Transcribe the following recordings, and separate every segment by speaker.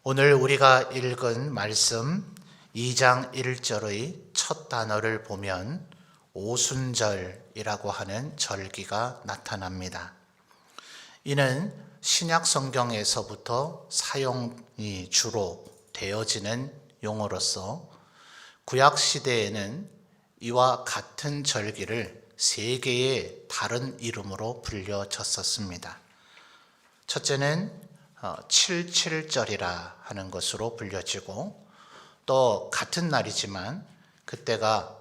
Speaker 1: 오늘 우리가 읽은 말씀 2장 1절의 첫 단어를 보면 오순절이라고 하는 절기가 나타납니다. 이는 신약 성경에서부터 사용이 주로 되어지는 용어로서 구약 시대에는 이와 같은 절기를 세 개의 다른 이름으로 불려졌었습니다. 첫째는 77절이라 하는 것으로 불려지고, 또 같은 날이지만 그때가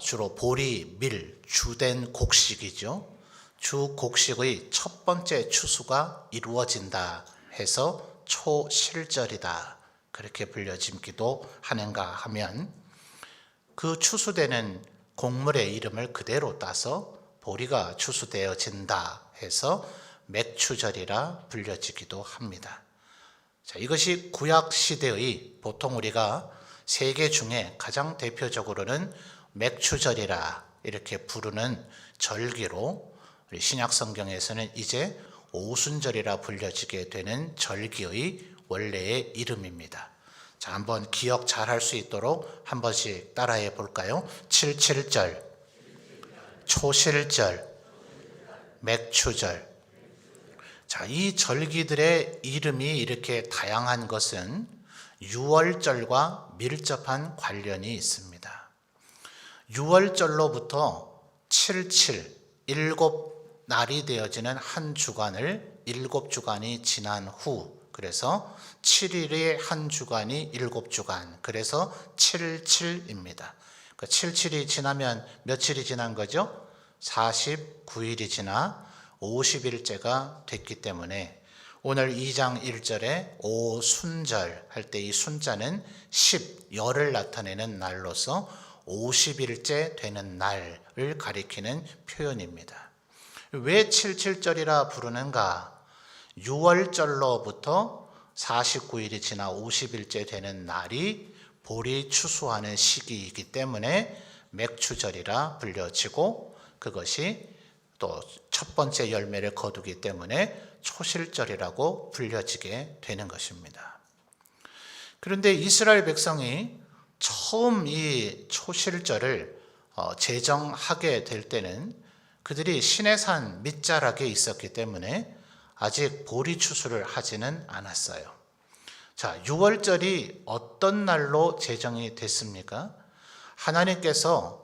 Speaker 1: 주로 보리, 밀, 주된 곡식이죠. 주 곡식의 첫 번째 추수가 이루어진다 해서 초실절이다 그렇게 불려지기도 하는가 하면, 그 추수되는 곡물의 이름을 그대로 따서 보리가 추수되어진다 해서 맥추절이라 불려지기도 합니다. 자, 이것이 구약 시대의 보통 우리가 세 개 중에 가장 대표적으로는 맥추절이라 이렇게 부르는 절기로, 우리 신약 성경에서는 이제 오순절이라 불려지게 되는 절기의 원래의 이름입니다. 자, 한번 기억 잘 할 수 있도록 한 번씩 따라해 볼까요? 77절, 초실절, 맥추절. 자, 이 절기들의 이름이 이렇게 다양한 것은 유월절과 밀접한 관련이 있습니다. 유월절로부터 77, 7날이 되어지는 한 주간을 7주간이 지난 후, 그래서 7일의 한 주간이 7주간, 그래서 77입니다. 그 77이 지나면 며칠이 지난 거죠? 49일이 지나 50일째가 됐기 때문에 오늘 2장 1절에 오순절 할 때 이 순자는 10, 열을 나타내는 날로서 50일째 되는 날을 가리키는 표현입니다. 왜 77절이라 부르는가? 6월절로부터 49일이 지나 50일째 되는 날이 보리 추수하는 시기이기 때문에 맥추절이라 불려지고, 그것이 또 첫 번째 열매를 거두기 때문에 초실절이라고 불려지게 되는 것입니다. 그런데 이스라엘 백성이 처음 이 초실절을 제정하게 될 때는 그들이 시내산 밑자락에 있었기 때문에 아직 보리 추수를 하지는 않았어요. 자, 6월절이 어떤 날로 제정이 됐습니까? 하나님께서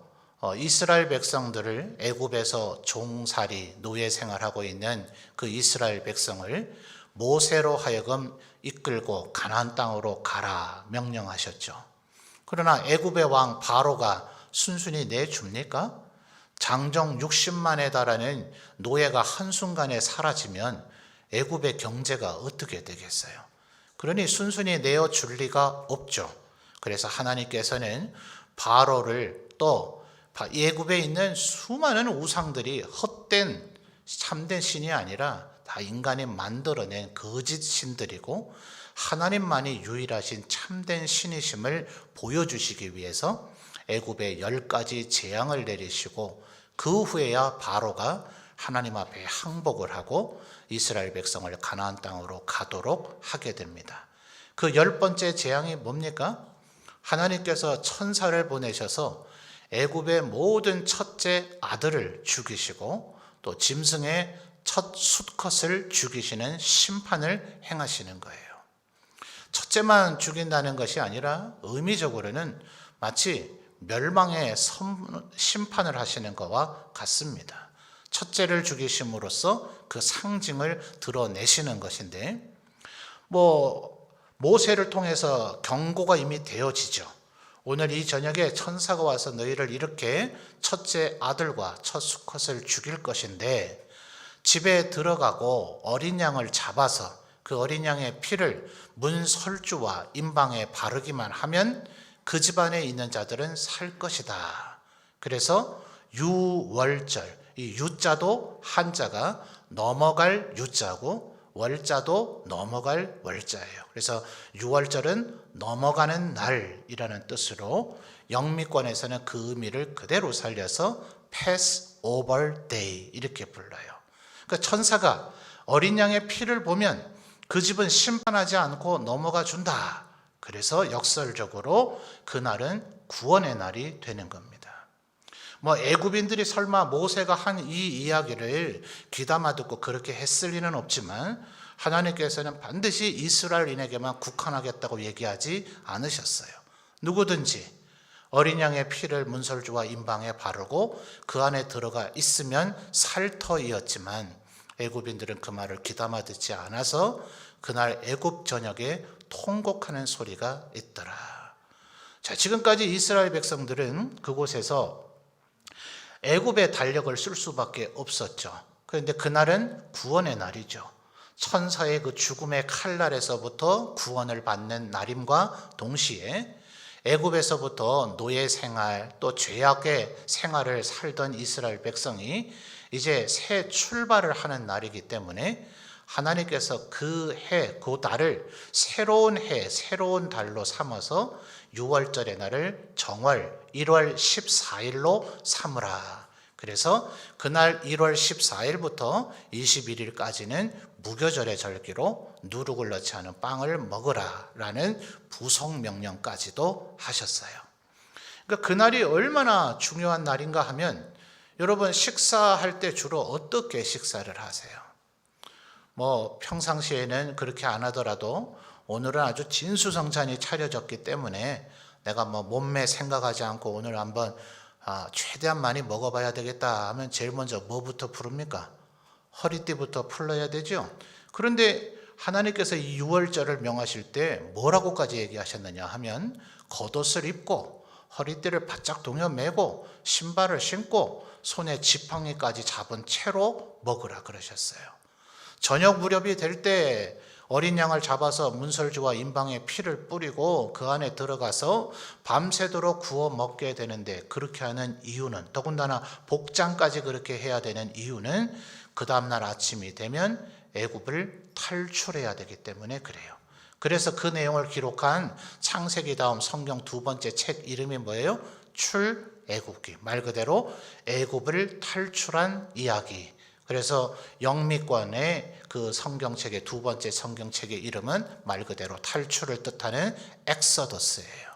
Speaker 1: 이스라엘 백성들을 애굽에서 종살이 노예 생활하고 있는 그 이스라엘 백성을 모세로 하여금 이끌고 가나안 땅으로 가라 명령하셨죠. 그러나 애굽의 왕 바로가 순순히 내줍니까? 장정 60만에 달하는 노예가 한순간에 사라지면 애굽의 경제가 어떻게 되겠어요? 그러니 순순히 내어줄 리가 없죠. 그래서 하나님께서는 바로를, 또 애굽에 있는 수많은 우상들이 헛된 참된 신이 아니라 다 인간이 만들어낸 거짓 신들이고, 하나님만이 유일하신 참된 신이심을 보여주시기 위해서 애굽에 10가지 재앙을 내리시고, 그 후에야 바로가 하나님 앞에 항복을 하고 이스라엘 백성을 가나안 땅으로 가도록 하게 됩니다. 그 10번째 재앙이 뭡니까? 하나님께서 천사를 보내셔서 애굽의 모든 첫째 아들을 죽이시고, 또 짐승의 첫 수컷을 죽이시는 심판을 행하시는 거예요. 첫째만 죽인다는 것이 아니라 의미적으로는 마치 멸망의 심판을 하시는 것과 같습니다. 첫째를 죽이심으로써 그 상징을 드러내시는 것인데, 모세를 통해서 경고가 이미 되어지죠. 오늘 이 저녁에 천사가 와서 너희를 이렇게 첫째 아들과 첫 수컷을 죽일 것인데, 집에 들어가고 어린 양을 잡아서 그 어린 양의 피를 문 설주와 임방에 바르기만 하면 그 집안에 있는 자들은 살 것이다. 그래서 유월절, 이 유자도 한자가 넘어갈 유자고 월자도 넘어갈 월자예요. 그래서 유월절은 넘어가는 날이라는 뜻으로 영미권에서는 그 의미를 그대로 살려서 Passover Day 이렇게 불러요. 그러니까 천사가 어린 양의 피를 보면 그 집은 심판하지 않고 넘어가 준다. 그래서 역설적으로 그날은 구원의 날이 되는 겁니다. 애굽인들이 설마 모세가 한 이 이야기를 귀담아 듣고 그렇게 했을 리는 없지만 하나님께서는 반드시 이스라엘인에게만 국한하겠다고 얘기하지 않으셨어요. 누구든지 어린 양의 피를 문설주와 임방에 바르고 그 안에 들어가 있으면 살 터이었지만 애굽인들은 그 말을 귀담아 듣지 않아서 그날 애굽 전역에 통곡하는 소리가 있더라. 자, 지금까지 이스라엘 백성들은 그곳에서 애굽의 달력을 쓸 수밖에 없었죠. 그런데 그날은 구원의 날이죠. 천사의 그 죽음의 칼날에서부터 구원을 받는 날임과 동시에 애굽에서부터 노예 생활 또 죄악의 생활을 살던 이스라엘 백성이 이제 새 출발을 하는 날이기 때문에 하나님께서 그 해, 그 달을 새로운 해, 새로운 달로 삼아서 6월절의 날을 정월 1월 14일로 삼으라. 그래서 그날 1월 14일부터 21일까지는 무교절의 절기로 누룩을 넣지 않은 빵을 먹으라 라는 부속 명령까지도 하셨어요. 그러니까 그날이 얼마나 중요한 날인가 하면 여러분 식사할 때 주로 어떻게 식사를 하세요? 평상시에는 그렇게 안 하더라도 오늘은 아주 진수성찬이 차려졌기 때문에 내가 몸매 생각하지 않고 오늘 한번 최대한 많이 먹어봐야 되겠다 하면 제일 먼저 뭐부터 풀습니까? 허리띠부터 풀어야 되죠. 그런데 하나님께서 이 6월절을 명하실 때 뭐라고까지 얘기하셨느냐 하면 겉옷을 입고 허리띠를 바짝 동여 매고 신발을 신고 손에 지팡이까지 잡은 채로 먹으라 그러셨어요. 저녁 무렵이 될 때 어린 양을 잡아서 문설주와 임방에 피를 뿌리고 그 안에 들어가서 밤새도록 구워 먹게 되는데 그렇게 하는 이유는 더군다나 복장까지 그렇게 해야 되는 이유는 그 다음날 아침이 되면 애굽을 탈출해야 되기 때문에 그래요. 그래서 그 내용을 기록한 창세기 다음 성경 두 번째 책 이름이 뭐예요? 출애굽기. 말 그대로 애굽을 탈출한 이야기. 그래서 영미권의 그 성경책의 두 번째 성경책의 이름은 말 그대로 탈출을 뜻하는 엑서더스예요.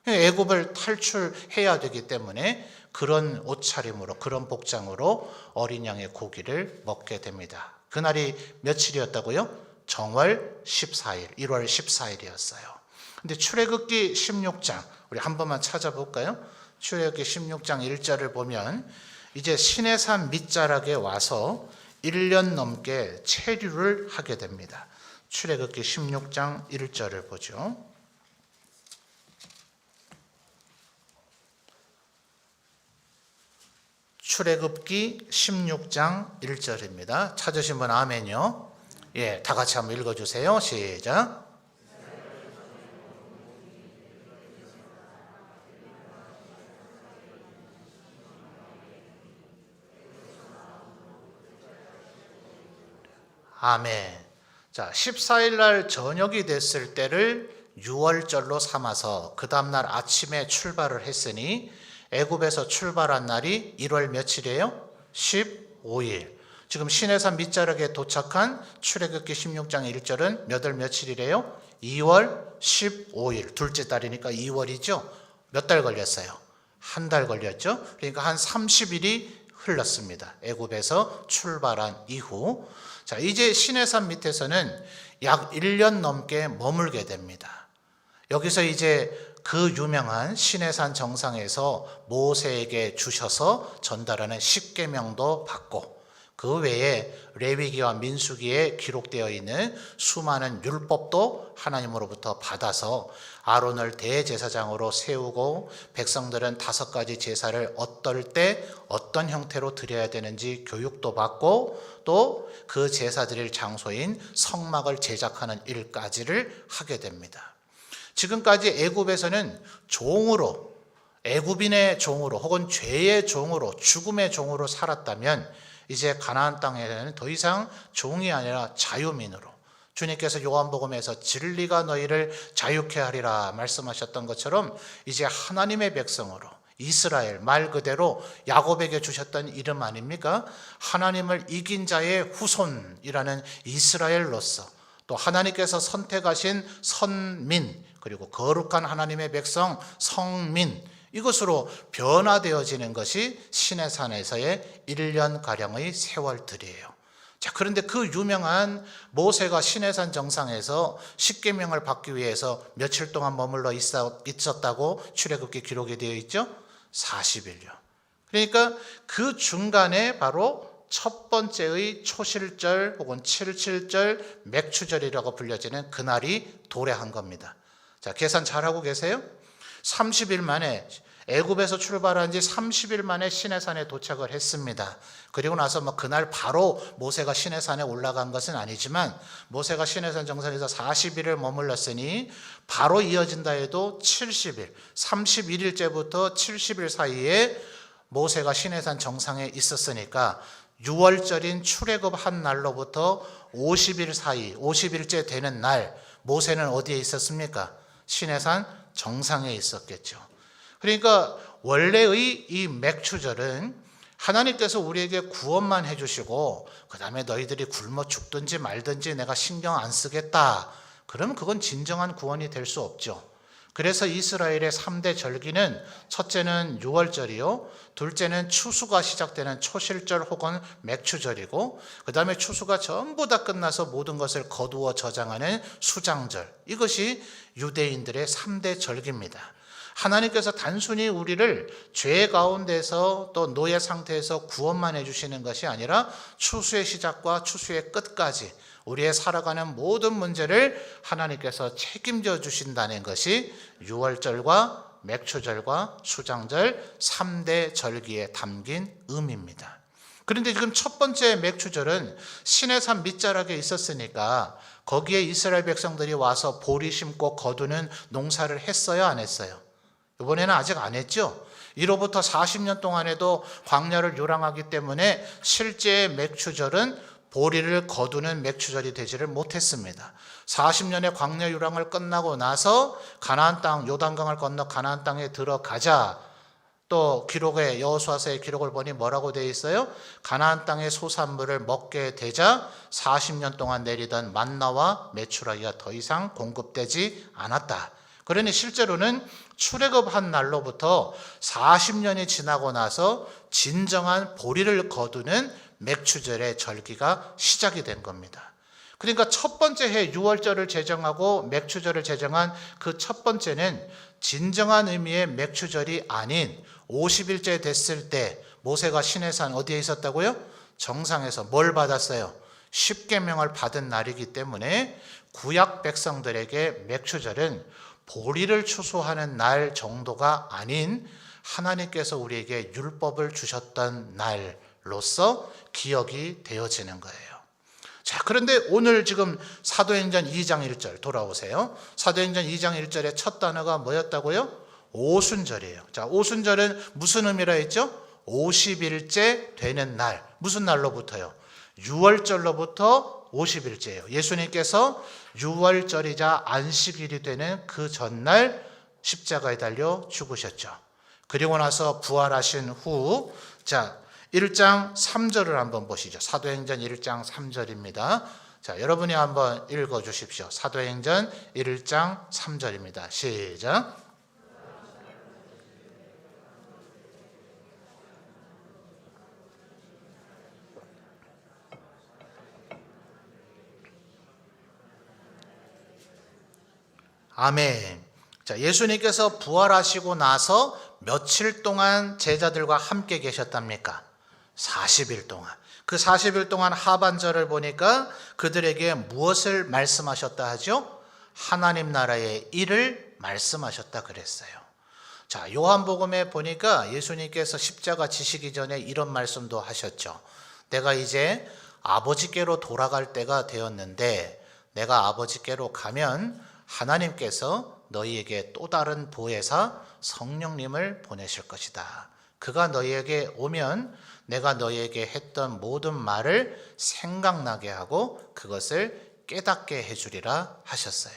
Speaker 1: 애굽을 탈출해야 되기 때문에 그런 옷차림으로 그런 복장으로 어린 양의 고기를 먹게 됩니다. 그날이 며칠이었다고요? 정월 14일, 1월 14일이었어요. 근데 출애굽기 16장 우리 한 번만 찾아볼까요? 출애굽기 16장 1절을 보면 이제 시내산 밑자락에 와서 1년 넘게 체류를 하게 됩니다. 출애굽기 16장 1절을 보죠. 출애굽기 16장 1절입니다. 찾으신 분 아멘요. 예, 다 같이 한번 읽어주세요. 시작. 아멘. 자, 14일 날 저녁이 됐을 때를 6월절로 삼아서 그 다음날 아침에 출발을 했으니 애굽에서 출발한 날이 1월 며칠이에요? 15일. 지금 시내산 밑자락에 도착한 출애굽기 16장 1절은 몇 월 며칠이래요? 2월 15일. 둘째 달이니까 2월이죠. 몇 달 걸렸어요? 한 달 걸렸죠. 그러니까 한 30일이 흘렀습니다. 애굽에서 출발한 이후. 자, 이제 시내산 밑에서는 약 1년 넘게 머물게 됩니다. 여기서 이제 그 유명한 시내산 정상에서 모세에게 주셔서 전달하는 십계명도 받고 그 외에 레위기와 민수기에 기록되어 있는 수많은 율법도 하나님으로부터 받아서 아론을 대제사장으로 세우고 백성들은 5가지 제사를 어떨 때 어떤 형태로 드려야 되는지 교육도 받고 또 그 제사 드릴 장소인 성막을 제작하는 일까지를 하게 됩니다. 지금까지 애굽에서는 종으로, 애굽인의 종으로 혹은 죄의 종으로, 죽음의 종으로 살았다면 이제 가나안 땅에는 더 이상 종이 아니라 자유민으로, 주님께서 요한복음에서 진리가 너희를 자유케 하리라 말씀하셨던 것처럼 이제 하나님의 백성으로, 이스라엘, 말 그대로 야곱에게 주셨던 이름 아닙니까? 하나님을 이긴 자의 후손이라는 이스라엘로서 또 하나님께서 선택하신 선민, 그리고 거룩한 하나님의 백성 성민, 이것으로 변화되어지는 것이 시내산에서의 1년가량의 세월들이에요. 자, 그런데 그 유명한 모세가 시내산 정상에서 십계명을 받기 위해서 며칠 동안 머물러 있었다고 출애굽기 기록이 되어 있죠? 40일요. 그러니까 그 중간에 바로 첫 번째의 초실절 혹은 77절 맥추절이라고 불려지는 그날이 도래한 겁니다. 자, 계산 잘하고 계세요? 30일 만에, 애굽에서 출발한 지 30일 만에 시내산에 도착을 했습니다. 그리고 나서 그날 바로 모세가 시내산에 올라간 것은 아니지만 모세가 시내산 정상에서 40일을 머물렀으니 바로 이어진다 해도 70일, 31일째부터 70일 사이에 모세가 시내산 정상에 있었으니까 6월절인 출애굽한 날로부터 50일 사이, 50일째 되는 날 모세는 어디에 있었습니까? 시내산 정상에 있었겠죠. 그러니까 원래의 이 맥추절은 하나님께서 우리에게 구원만 해주시고 그 다음에 너희들이 굶어 죽든지 말든지 내가 신경 안 쓰겠다, 그러면 그건 진정한 구원이 될 수 없죠. 그래서 이스라엘의 3대 절기는 첫째는 6월절이요, 둘째는 추수가 시작되는 초실절 혹은 맥추절이고, 그 다음에 추수가 전부 다 끝나서 모든 것을 거두어 저장하는 수장절, 이것이 유대인들의 3대 절기입니다. 하나님께서 단순히 우리를 죄 가운데서 또 노예 상태에서 구원만 해주시는 것이 아니라 추수의 시작과 추수의 끝까지 우리의 살아가는 모든 문제를 하나님께서 책임져 주신다는 것이 6월절과 맥추절과 수장절 3대 절기에 담긴 의미입니다. 그런데 지금 첫 번째 맥추절은 시내산 밑자락에 있었으니까 거기에 이스라엘 백성들이 와서 보리 심고 거두는 농사를 했어요, 안 했어요? 이번에는 아직 안 했죠. 이로부터 40년 동안에도 광야를 요랑하기 때문에 실제 맥추절은 보리를 거두는 맥추절이 되지를 못했습니다. 40년의 광야 유랑을 끝나고 나서 가나안 땅, 요단강을 건너 가나안 땅에 들어가자, 또 기록에, 여호수아서의 기록을 보니 뭐라고 되어 있어요? 가나안 땅의 소산물을 먹게 되자 40년 동안 내리던 만나와 메추라기가 더 이상 공급되지 않았다. 그러니 실제로는 출애굽한 날로부터 40년이 지나고 나서 진정한 보리를 거두는 맥추절의 절기가 시작이 된 겁니다. 그러니까 첫 번째 해 6월절을 제정하고 맥추절을 제정한 그 첫 번째는 진정한 의미의 맥추절이 아닌 50일째 됐을 때 모세가 시내산 어디에 있었다고요? 정상에서 뭘 받았어요? 십계명을 받은 날이기 때문에 구약 백성들에게 맥추절은 보리를 추수하는 날 정도가 아닌 하나님께서 우리에게 율법을 주셨던 날로서 기억이 되어지는 거예요. 자, 그런데 오늘 지금 사도행전 2장 1절 돌아오세요. 사도행전 2장 1절의 첫 단어가 뭐였다고요? 오순절이에요. 자, 오순절은 무슨 의미라 했죠? 50일째 되는 날. 무슨 날로부터요? 6월절로부터 50일째예요. 예수님께서 6월절이자 안식일이 되는 그 전날 십자가에 달려 죽으셨죠. 그리고 나서 부활하신 후, 자, 1장 3절을 한번 보시죠. 사도행전 1장 3절입니다. 자, 여러분이 한번 읽어 주십시오. 사도행전 1장 3절입니다. 시작. 아멘. 자, 예수님께서 부활하시고 나서 며칠 동안 제자들과 함께 계셨답니까? 40일 동안. 그 40일 동안 하반절을 보니까 그들에게 무엇을 말씀하셨다 하죠? 하나님 나라의 일을 말씀하셨다 그랬어요. 자, 요한복음에 보니까 예수님께서 십자가 지시기 전에 이런 말씀도 하셨죠. 내가 이제 아버지께로 돌아갈 때가 되었는데 내가 아버지께로 가면 하나님께서 너희에게 또 다른 보혜사 성령님을 보내실 것이다. 그가 너희에게 오면 내가 너희에게 했던 모든 말을 생각나게 하고 그것을 깨닫게 해주리라 하셨어요.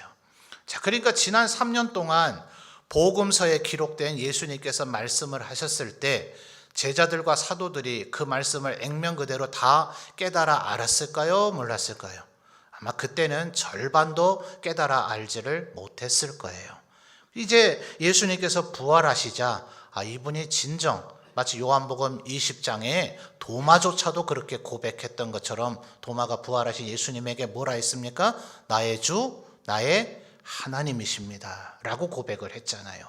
Speaker 1: 자, 그러니까 지난 3년 동안 복음서에 기록된 예수님께서 말씀을 하셨을 때 제자들과 사도들이 그 말씀을 액면 그대로 다 깨달아 알았을까요? 몰랐을까요? 아마 그때는 절반도 깨달아 알지를 못했을 거예요. 이제 예수님께서 부활하시자 이분이 진정 마치 요한복음 20장에 도마조차도 그렇게 고백했던 것처럼 도마가 부활하신 예수님에게 뭐라 했습니까? 나의 주, 나의 하나님이십니다 라고 고백을 했잖아요.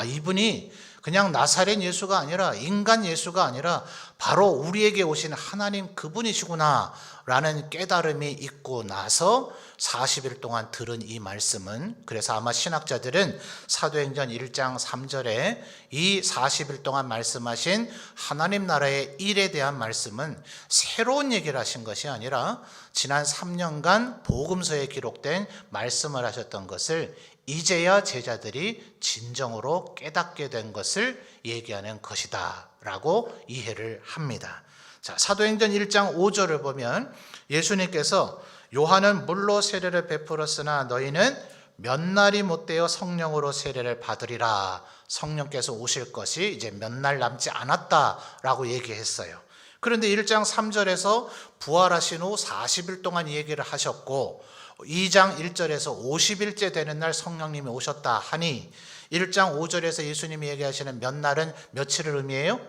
Speaker 1: 이분이 그냥 나사렛 예수가 아니라 인간 예수가 아니라 바로 우리에게 오신 하나님 그분이시구나 라는 깨달음이 있고 나서 40일 동안 들은 이 말씀은, 그래서 아마 신학자들은 사도행전 1장 3절에 이 40일 동안 말씀하신 하나님 나라의 일에 대한 말씀은 새로운 얘기를 하신 것이 아니라 지난 3년간 복음서에 기록된 말씀을 하셨던 것을 이제야 제자들이 진정으로 깨닫게 된 것을 얘기하는 것이다 라고 이해를 합니다. 자, 사도행전 1장 5절을 보면 예수님께서 요한은 물로 세례를 베풀었으나 너희는 몇 날이 못되어 성령으로 세례를 받으리라. 성령께서 오실 것이 이제 몇 날 남지 않았다라고 얘기했어요. 그런데 1장 3절에서 부활하신 후 40일 동안 얘기를 하셨고 2장 1절에서 50일째 되는 날 성령님이 오셨다 하니 1장 5절에서 예수님이 얘기하시는 몇 날은 며칠을 의미해요?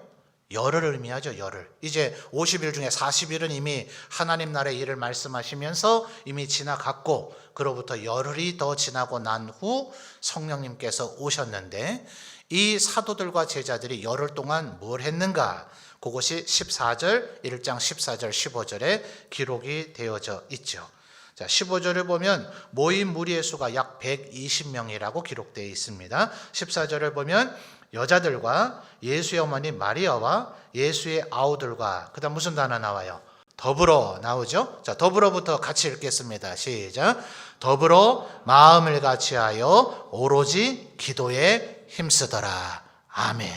Speaker 1: 열을 의미하죠. 열을. 이제 50일 중에 40일은 이미 하나님 나라의 일을 말씀하시면서 이미 지나갔고 그로부터 열흘이 더 지나고 난 후 성령님께서 오셨는데 이 사도들과 제자들이 열흘 동안 뭘 했는가? 그것이 14절, 1장 14절, 15절에 기록이 되어져 있죠. 자, 15절을 보면 모인 무리의 수가 약 120명이라고 기록되어 있습니다. 14절을 보면 여자들과 예수의 어머니 마리아와 예수의 아우들과 그다음 무슨 단어 나와요? 더불어 나오죠. 자, 더불어부터 같이 읽겠습니다. 시작. 더불어 마음을 같이하여 오로지 기도에 힘쓰더라. 아멘.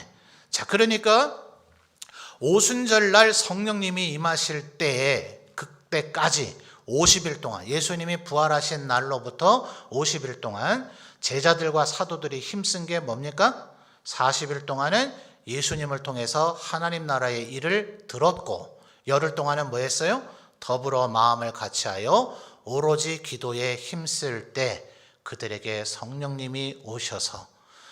Speaker 1: 자, 그러니까 오순절날 성령님이 임하실 때에 그때까지 50일 동안 예수님이 부활하신 날로부터 50일 동안 제자들과 사도들이 힘쓴 게 뭡니까? 40일 동안은 예수님을 통해서 하나님 나라의 일을 들었고 열흘 동안은 뭐 했어요? 더불어 마음을 같이하여 오로지 기도에 힘쓸 때 그들에게 성령님이 오셔서,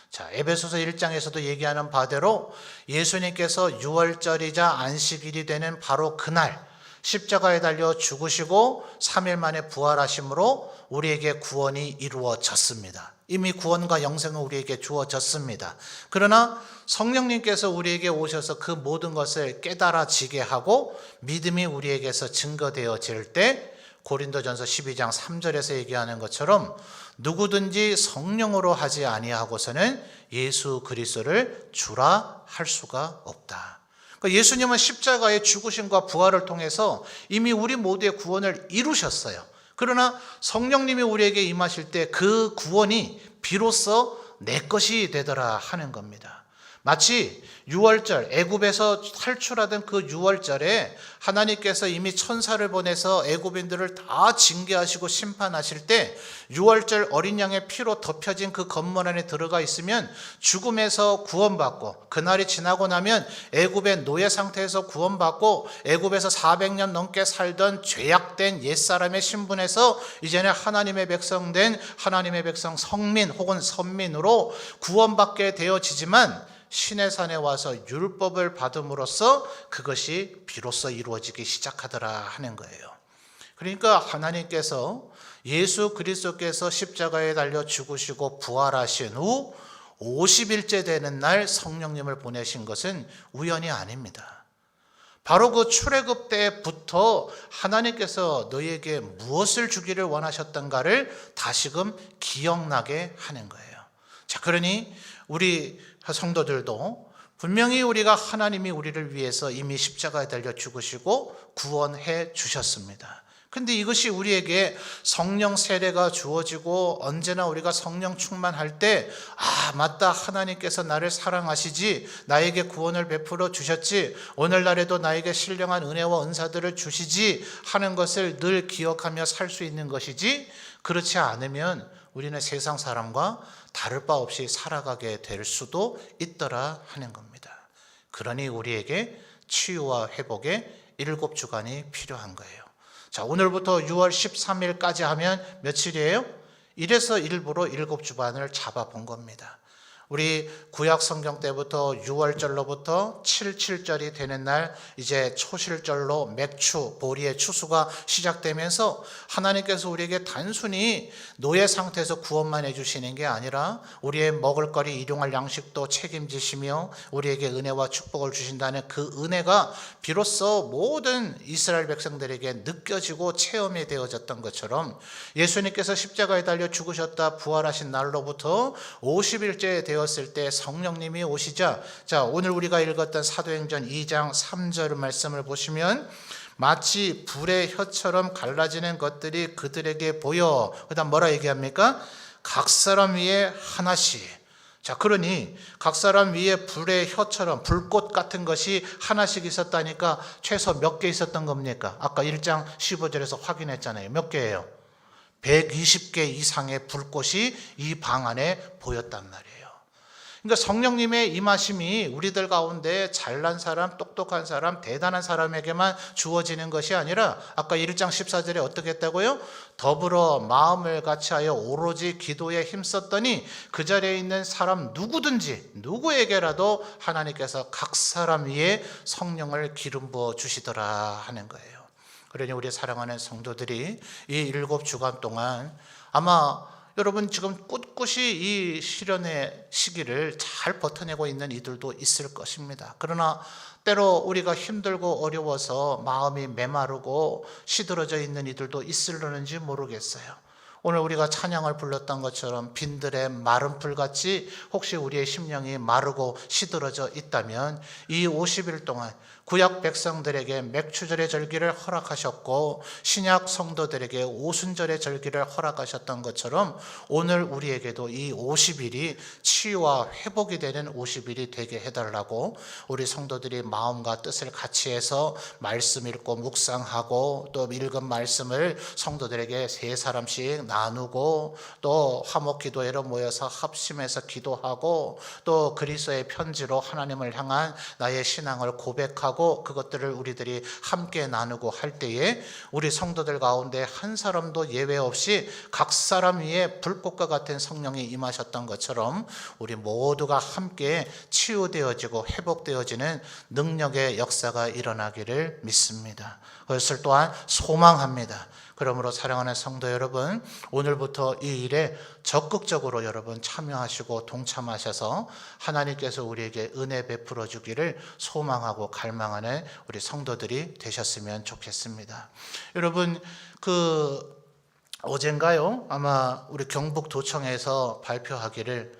Speaker 1: 자, 에베소서 1장에서도 얘기하는 바대로 예수님께서 6월절이자 안식일이 되는 바로 그날 십자가에 달려 죽으시고 3일 만에 부활하심으로 우리에게 구원이 이루어졌습니다. 이미 구원과 영생은 우리에게 주어졌습니다. 그러나 성령님께서 우리에게 오셔서 그 모든 것을 깨달아지게 하고 믿음이 우리에게서 증거되어질 때 고린도전서 12장 3절에서 얘기하는 것처럼 누구든지 성령으로 하지 아니하고서는 예수 그리스도를 주라 할 수가 없다. 그러니까 예수님은 십자가의 죽으심과 부활을 통해서 이미 우리 모두의 구원을 이루셨어요. 그러나 성령님이 우리에게 임하실 때 그 구원이 비로소 내 것이 되더라 하는 겁니다. 마치 6월절 애굽에서 탈출하던 그 6월절에 하나님께서 이미 천사를 보내서 애굽인들을 다 징계하시고 심판하실 때 6월절 어린 양의 피로 덮여진 그 건물 안에 들어가 있으면 죽음에서 구원받고 그날이 지나고 나면 애굽의 노예 상태에서 구원받고 애굽에서 400년 넘게 살던 죄악된 옛사람의 신분에서 이제는 하나님의 백성 된 하나님의 백성 성민 혹은 선민으로 구원받게 되어지지만 신의 산에 와서 율법을 받음으로써 그것이 비로소 이루어지기 시작하더라 하는 거예요. 그러니까 하나님께서 예수 그리스도께서 십자가에 달려 죽으시고 부활하신 후 50일째 되는 날 성령님을 보내신 것은 우연이 아닙니다. 바로 그 출애굽 때부터 하나님께서 너희에게 무엇을 주기를 원하셨던가를 다시금 기억나게 하는 거예요. 자, 그러니 우리 성도들도 분명히 우리가 하나님이 우리를 위해서 이미 십자가에 달려 죽으시고 구원해 주셨습니다. 근데 이것이 우리에게 성령 세례가 주어지고 언제나 우리가 성령 충만할 때 맞다, 하나님께서 나를 사랑하시지, 나에게 구원을 베풀어 주셨지, 오늘날에도 나에게 신령한 은혜와 은사들을 주시지 하는 것을 늘 기억하며 살 수 있는 것이지, 그렇지 않으면 우리는 세상 사람과 다를 바 없이 살아가게 될 수도 있더라 하는 겁니다. 그러니 우리에게 치유와 회복의 7주간이 필요한 거예요. 자, 오늘부터 6월 13일까지 하면 며칠이에요? 1에서 일부러 7주반을 잡아본 겁니다. 우리 구약 성경 때부터 6월절로부터 77절이 되는 날 이제 초실절로 맥추, 보리의 추수가 시작되면서 하나님께서 우리에게 단순히 노예 상태에서 구원만 해주시는 게 아니라 우리의 먹을거리, 일용할 양식도 책임지시며 우리에게 은혜와 축복을 주신다는 그 은혜가 비로소 모든 이스라엘 백성들에게 느껴지고 체험이 되어졌던 것처럼 예수님께서 십자가에 달려 죽으셨다 부활하신 날로부터 50일째 되었을 때 성령님이 오시자, 자, 오늘 우리가 읽었던 사도행전 2장 3절 말씀을 보시면 마치 불의 혀처럼 갈라지는 것들이 그들에게 보여. 그다음 뭐라 얘기합니까? 각 사람 위에 하나씩. 자, 그러니 각 사람 위에 불의 혀처럼 불꽃 같은 것이 하나씩 있었다니까 최소 몇 개 있었던 겁니까? 아까 1장 15절에서 확인했잖아요. 몇 개예요? 120개 이상의 불꽃이 이 방 안에 보였단 말이에요. 그러니까 성령님의 임하심이 우리들 가운데 잘난 사람, 똑똑한 사람, 대단한 사람에게만 주어지는 것이 아니라 아까 1장 14절에 어떻게 했다고요? 더불어 마음을 같이하여 오로지 기도에 힘썼더니 그 자리에 있는 사람 누구든지 누구에게라도 하나님께서 각 사람 위에 성령을 기름 부어 주시더라 하는 거예요. 그러니 우리 사랑하는 성도들이 이 7주간 동안 아마 여러분 지금 꿋꿋이 이 시련의 시기를 잘 버텨내고 있는 이들도 있을 것입니다. 그러나 때로 우리가 힘들고 어려워서 마음이 메마르고 시들어져 있는 이들도 있으려는지 모르겠어요. 오늘 우리가 찬양을 불렀던 것처럼 빈들의 마른 풀같이 혹시 우리의 심령이 마르고 시들어져 있다면 이 50일 동안 구약 백성들에게 맥추절의 절기를 허락하셨고 신약 성도들에게 오순절의 절기를 허락하셨던 것처럼 오늘 우리에게도 이 50일이 치유와 회복이 되는 50일이 되게 해달라고 우리 성도들이 마음과 뜻을 같이 해서 말씀 읽고 묵상하고 또 읽은 말씀을 성도들에게 3사람씩 나누고 또 화목기도회로 모여서 합심해서 기도하고 또 그리스도의 편지로 하나님을 향한 나의 신앙을 고백하고 그것들을 우리들이 함께 나누고 할 때에 우리 성도들 가운데 한 사람도 예외 없이 각 사람 위에 불꽃과 같은 성령이 임하셨던 것처럼 우리 모두가 함께 치유되어지고 회복되어지는 능력의 역사가 일어나기를 믿습니다. 그것을 또한 소망합니다. 그러므로 사랑하는 성도 여러분, 오늘부터 이 일에 적극적으로 여러분 참여하시고 동참하셔서 하나님께서 우리에게 은혜 베풀어 주기를 소망하고 갈망하는 우리 성도들이 되셨으면 좋겠습니다. 여러분, 어젠가요? 아마 우리 경북도청에서 발표하기를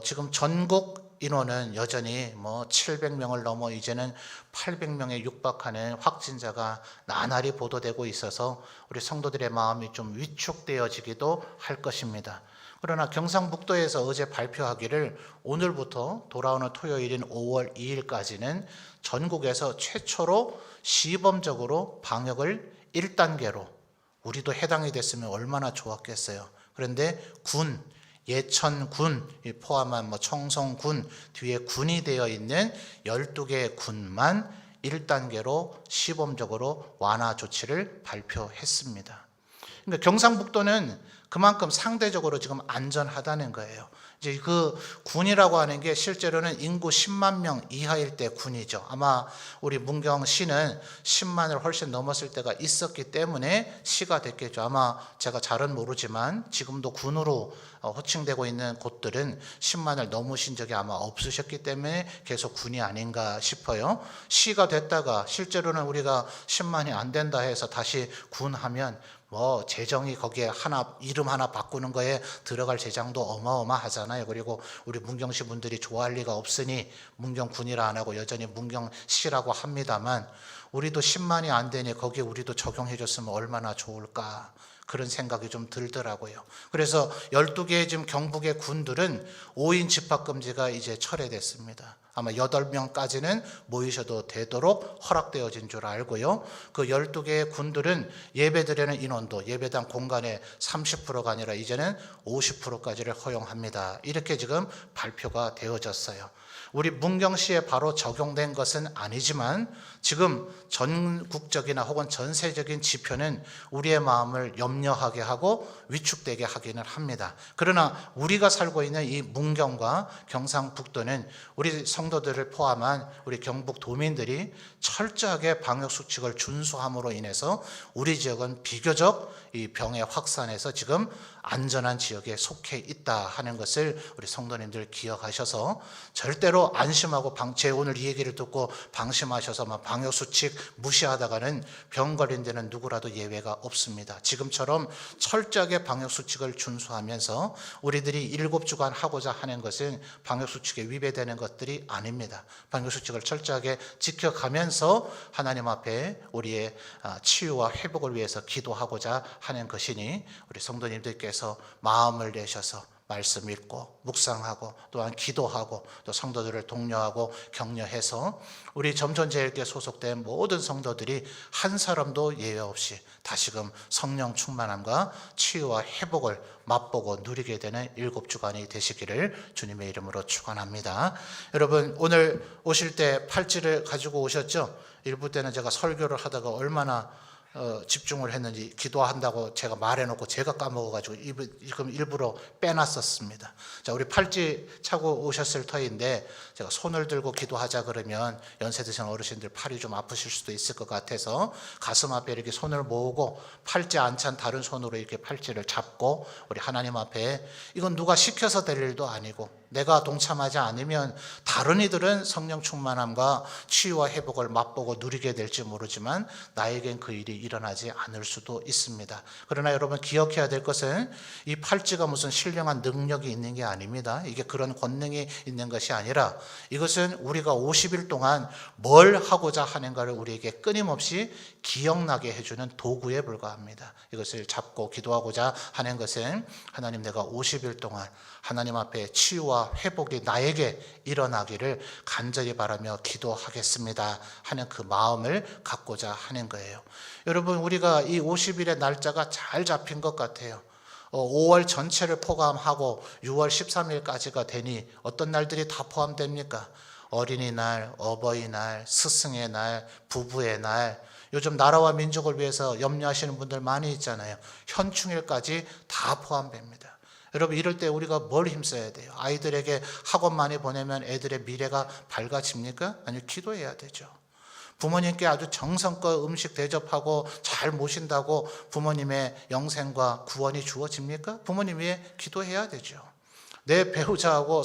Speaker 1: 지금 전국 인원은 여전히 700명을 넘어 이제는 800명에 육박하는 확진자가 나날이 보도되고 있어서 우리 성도들의 마음이 좀 위축되어지기도 할 것입니다. 그러나 경상북도에서 어제 발표하기를 오늘부터 돌아오는 토요일인 5월 2일까지는 전국에서 최초로 시범적으로 방역을 1단계로 우리도 해당이 됐으면 얼마나 좋았겠어요. 그런데 예천군 포함한 청송군 뒤에 군이 되어 있는 12개의 군만 1단계로 시범적으로 완화 조치를 발표했습니다. 그러니까 경상북도는 그만큼 상대적으로 지금 안전하다는 거예요. 이제 그 군이라고 하는 게 실제로는 인구 10만 명 이하일 때 군이죠. 아마 우리 문경시는 10만을 훨씬 넘었을 때가 있었기 때문에 시가 됐겠죠. 아마 제가 잘은 모르지만 지금도 군으로 호칭되고 있는 곳들은 10만을 넘으신 적이 아마 없으셨기 때문에 계속 군이 아닌가 싶어요. 시가 됐다가 실제로는 우리가 10만이 안 된다 해서 다시 군하면 재정이 거기에 이름 하나 바꾸는 거에 들어갈 재정도 어마어마하잖아요. 그리고 우리 문경시 분들이 좋아할 리가 없으니 문경군이라 안 하고 여전히 문경시라고 합니다만 우리도 10만이 안 되니 거기에 우리도 적용해 줬으면 얼마나 좋을까 그런 생각이 좀 들더라고요. 그래서 12개의 지금 경북의 군들은 5인 집합금지가 이제 철회됐습니다. 아마 8명까지는 모이셔도 되도록 허락되어진 줄 알고요. 그 12개의 군들은 예배드리는 인원도 예배당 공간의 30%가 아니라 이제는 50%까지를 허용합니다. 이렇게 지금 발표가 되어졌어요. 우리 문경시에 바로 적용된 것은 아니지만 지금 전국적이나 혹은 전세적인 지표는 우리의 마음을 염려하게 하고 위축되게 하기는 합니다. 그러나 우리가 살고 있는 이 문경과 경상북도는 우리 성도들을 포함한 우리 경북 도민들이 철저하게 방역수칙을 준수함으로 인해서 우리 지역은 비교적 이 병의 확산에서 지금 안전한 지역에 속해 있다 하는 것을 우리 성도님들 기억하셔서 절대로 안심하고 제 오늘 이 얘기를 듣고 방심하셔서 막 방역수칙 무시하다가는 병 걸린 데는 누구라도 예외가 없습니다. 지금처럼 철저하게 방역수칙을 준수하면서 우리들이 7주간 하고자 하는 것은 방역수칙에 위배되는 것들이 아닙니다. 방역수칙을 철저하게 지켜가면서 하나님 앞에 우리의 치유와 회복을 위해서 기도하고자 하는 것이니 우리 성도님들께서 마음을 내셔서 말씀 읽고 묵상하고 또한 기도하고 또 성도들을 독려하고 격려해서 우리 점천제일교회 소속된 모든 성도들이 한 사람도 예외 없이 다시금 성령 충만함과 치유와 회복을 맛보고 누리게 되는 7주간이 되시기를 주님의 이름으로 축원합니다. 여러분 오늘 오실 때 팔찌를 가지고 오셨죠? 일부 때는 제가 설교를 하다가 얼마나 집중을 했는지 기도한다고 제가 말해놓고 제가 까먹어가지고 지금 일부러 빼놨었습니다. 자, 우리 팔찌 차고 오셨을 터인데 제가 손을 들고 기도하자 그러면 연세 드신 어르신들 팔이 좀 아프실 수도 있을 것 같아서 가슴 앞에 이렇게 손을 모으고 팔찌 안 찬 다른 손으로 이렇게 팔찌를 잡고 우리 하나님 앞에 이건 누가 시켜서 될 일도 아니고 내가 동참하지 않으면 다른 이들은 성령 충만함과 치유와 회복을 맛보고 누리게 될지 모르지만 나에겐 그 일이 일어나지 않을 수도 있습니다. 그러나 여러분 기억해야 될 것은 이 팔찌가 무슨 신령한 능력이 있는 게 아닙니다. 이게 그런 권능이 있는 것이 아니라 이것은 우리가 50일 동안 뭘 하고자 하는가를 우리에게 끊임없이 기억나게 해주는 도구에 불과합니다. 이것을 잡고 기도하고자 하는 것은 하나님 내가 50일 동안 하나님 앞에 치유와 회복이 나에게 일어나기를 간절히 바라며 기도하겠습니다 하는 그 마음을 갖고자 하는 거예요. 여러분 우리가 이 50일의 날짜가 잘 잡힌 것 같아요. 5월 전체를 포함하고 6월 13일까지가 되니 어떤 날들이 다 포함됩니까? 어린이날, 어버이날, 스승의 날, 부부의 날, 요즘 나라와 민족을 위해서 염려하시는 분들 많이 있잖아요. 현충일까지 다 포함됩니다. 여러분 이럴 때 우리가 뭘 힘써야 돼요? 아이들에게 학원 많이 보내면 애들의 미래가 밝아집니까? 아니요, 기도해야 되죠. 부모님께 아주 정성껏 음식 대접하고 잘 모신다고 부모님의 영생과 구원이 주어집니까? 부모님 위해 기도해야 되죠. 내 배우자하고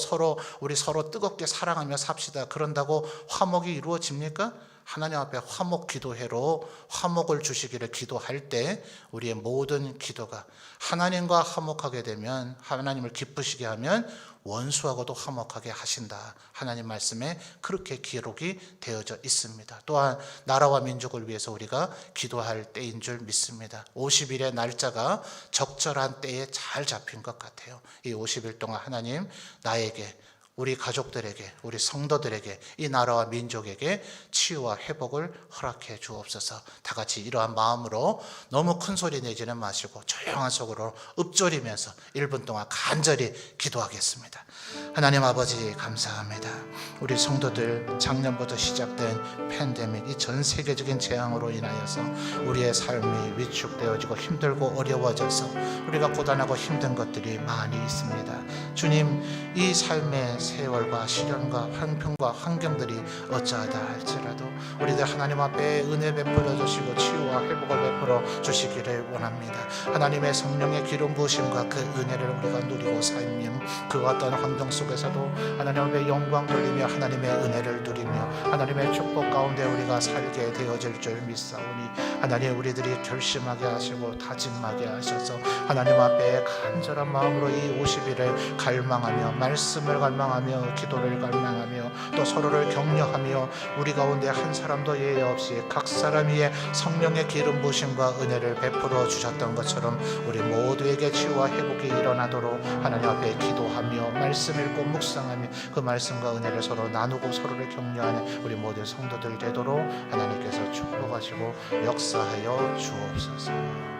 Speaker 1: 우리 서로 뜨겁게 사랑하며 삽시다. 그런다고 화목이 이루어집니까? 하나님 앞에 화목 기도회로 화목을 주시기를 기도할 때 우리의 모든 기도가 하나님과 화목하게 되면 하나님을 기쁘시게 하면 원수하고도 화목하게 하신다. 하나님 말씀에 그렇게 기록이 되어져 있습니다. 또한 나라와 민족을 위해서 우리가 기도할 때인 줄 믿습니다. 50일의 날짜가 적절한 때에 잘 잡힌 것 같아요. 이 50일 동안 하나님 나에게 우리 가족들에게 우리 성도들에게 이 나라와 민족에게 치유와 회복을 허락해 주옵소서. 다 같이 이러한 마음으로 너무 큰 소리 내지는 마시고 조용한 속으로 읊조리면서 1분 동안 간절히 기도하겠습니다. 하나님 아버지 감사합니다. 우리 성도들 작년부터 시작된 팬데믹 이 전 세계적인 재앙으로 인하여서 우리의 삶이 위축되어지고 힘들고 어려워져서 우리가 고단하고 힘든 것들이 많이 있습니다. 주님 이 삶의 세월과 시련과 형편과 환경들이 어찌하다 할지라도 우리들 하나님 앞에 은혜 베풀어 주시고 치유와 회복을 베풀어 주시기를 원합니다. 하나님의 성령의 기름 부으심과 그 은혜를 우리가 누리고 살면 그 어떤 환경 속에서도 하나님 앞에 영광 돌리며 하나님의 은혜를 누리며 하나님의 축복 가운데 우리가 살게 되어질 줄 믿사오니 하나님 우리들이 결심하게 하시고 다짐하게 하셔서 하나님 앞에 간절한 마음으로 이 50일을 갈망하며 말씀을 갈망하며 소망하며 기도를 갈망하며 또 서로를 격려하며 우리 가운데 한 사람도 예외 없이 각 사람 위에 성령의 기름 부으심과 은혜를 베풀어 주셨던 것처럼 우리 모두에게 치유와 회복이 일어나도록 하나님 앞에 기도하며 말씀 읽고 묵상하며 그 말씀과 은혜를 서로 나누고 서로를 격려하는 우리 모든 성도들 되도록 하나님께서 축복하시고 역사하여 주옵소서.